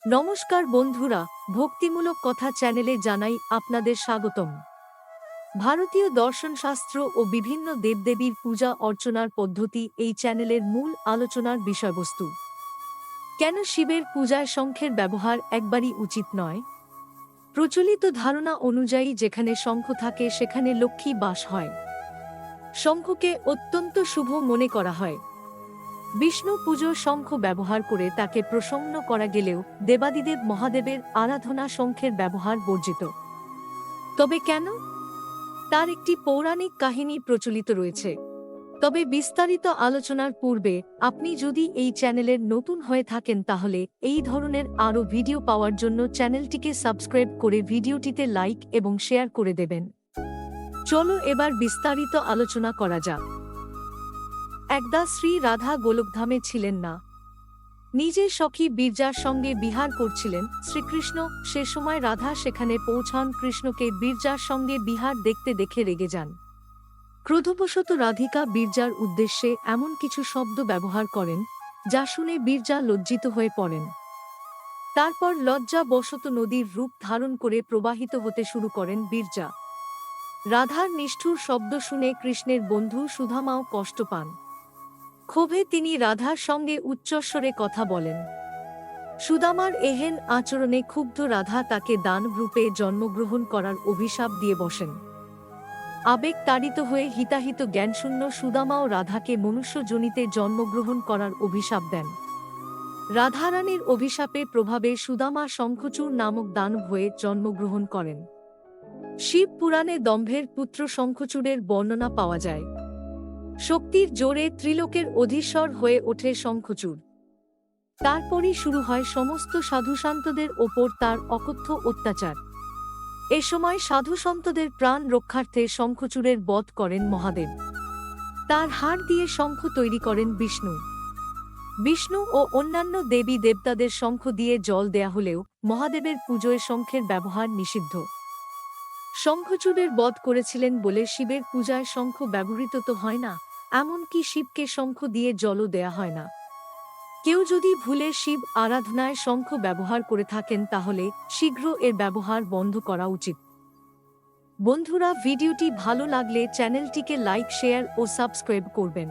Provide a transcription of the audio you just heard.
নমস্কার বন্ধুরা, ভক্তিমূলক কথা চ্যানেলে জানাই আপনাদের স্বাগতম। ভারতীয় দর্শনশাস্ত্র ও বিভিন্ন দেবদেবীর পূজা অর্চনার পদ্ধতি এই চ্যানেলের মূল আলোচনার বিষয়বস্তু। কেন শিবের পূজায় শঙ্খের ব্যবহার একবারই উচিত নয়? প্রচলিত ধারণা অনুযায়ী যেখানে শঙ্খ থাকে সেখানে লক্ষ্মী বাস হয়। শঙ্খকে অত্যন্ত শুভ মনে করা হয়। বিষ্ণু পুজোর শঙ্খ ব্যবহার করে তাকে প্রসন্ন করা গেলেও দেবাদিদেব মহাদেবের আরাধনা শঙ্খের ব্যবহার বর্জিত। তবে কেন? তার একটি পৌরাণিক কাহিনী প্রচলিত রয়েছে। তবে বিস্তারিত আলোচনার পূর্বে আপনি যদি এই চ্যানেলের নতুন হয়ে থাকেন তাহলে এই ধরনের আরও ভিডিও পাওয়ার জন্য চ্যানেলটিকে সাবস্ক্রাইব করে ভিডিওটিতে লাইক এবং শেয়ার করে দেবেন। চলো এবার বিস্তারিত আলোচনা করা যাক। একদা শ্রী রাধা গোলকধামে ছিলেন না। নিজের সখী বীরজার সঙ্গে বিহার করছিলেন শ্রীকৃষ্ণ। সে সময় রাধা সেখানে পৌঁছান। কৃষ্ণকে বীরজার সঙ্গে বিহার দেখতে দেখে রেগে যান। ক্রোধবশত রাধিকা বীরজার উদ্দেশ্যে এমন কিছু শব্দ ব্যবহার করেন যা শুনে বীরজা লজ্জিত হয়ে পড়েন। তারপর লজ্জাবশত নদীর রূপ ধারণ করে প্রবাহিত হতে শুরু করেন বীরজা। রাধার নিষ্ঠুর শব্দ শুনে কৃষ্ণের বন্ধু সুদামাও কষ্ট পান। ক্ষোভে তিনি রাধার সঙ্গে উচ্চস্বরে কথা বলেন। সুদামার এহেন আচরণে ক্ষুব্ধ রাধা তাকে দানব রূপে জন্মগ্রহণ করার অভিশাপ দিয়ে বসেন। আবেগ তাড়িত হয়ে হিতাহিত জ্ঞানশূন্য সুদামাও রাধাকে মনুষ্যজনিতে জন্মগ্রহণ করার অভিশাপ দেন। রাধারানীর অভিশাপের প্রভাবে সুদামা শঙ্খচূড় নামক দানব হয়ে জন্মগ্রহণ করেন। শিব পুরাণে দম্ভের পুত্র শঙ্খচূড়ের বর্ণনা পাওয়া যায়। শক্তির জোরে ত্রিলোকের অধীশ্বর হয়ে ওঠে শঙ্খচূড়। তারপরই শুরু হয় সমস্ত সাধুসন্তদের ওপর তার অকথ্য অত্যাচার। এ সময় সাধুসন্তদের প্রাণ রক্ষার্থে শঙ্খচূড়ের বধ করেন মহাদেব। তার হাড় দিয়ে শঙ্খ তৈরি করেন বিষ্ণু। বিষ্ণু ও অন্যান্য দেবী দেবতাদের শঙ্খ দিয়ে জল দেয়া হলেও মহাদেবের পুজোয় শঙ্খের ব্যবহার নিষিদ্ধ। শঙ্খচূড়ের বধ করেছিলেন বলে শিবের পূজায় শঙ্খ ব্যবহৃত তো হয় না, এমনকি শিবকে শঙ্খ দিয়ে জলও দেয়া হয় না। কেউ যদি ভুলে শিব আরাধনায় শঙ্খ ব্যবহার করে থাকেন তাহলে শীঘ্র এর ব্যবহার বন্ধ করা উচিত। বন্ধুরা, ভিডিওটি ভালো লাগলে চ্যানেলটিকে লাইক, শেয়ার ও সাবস্ক্রাইব করবেন।